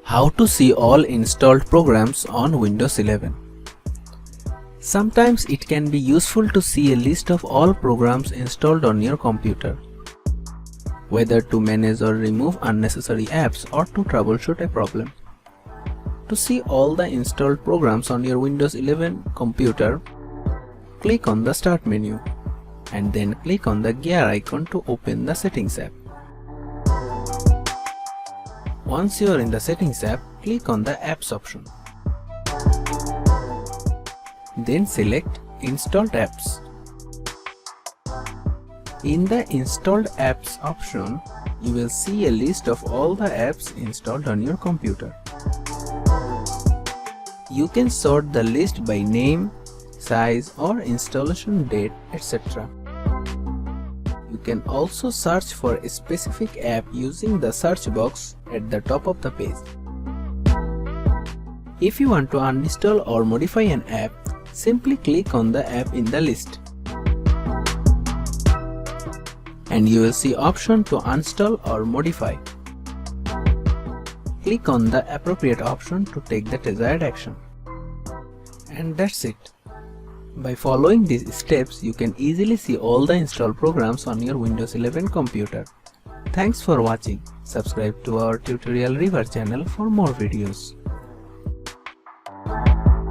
How to see all installed programs on Windows 11. Sometimes it can be useful to see a list of all programs installed on your computer, whether to manage or remove unnecessary apps or to troubleshoot a problem. To see all the installed programs on your Windows 11 computer, click on the Start menu and then click on the gear icon to open the Settings app. Once you are in the Settings app, click on the Apps option. Then select Installed Apps. In the Installed Apps option, you will see a list of all the apps installed on your computer. You can sort the list by name, size or installation date, etc. You can also search for a specific app using the search box at the top of the page. If you want to uninstall or modify an app, simply click on the app in the list. And you will see option to uninstall or modify. Click on the appropriate option to take the desired action. And that's it. By following these steps, you can easily see all the installed programs on your Windows 11 computer. Thanks for watching. Subscribe to our Tutorial River channel for more videos.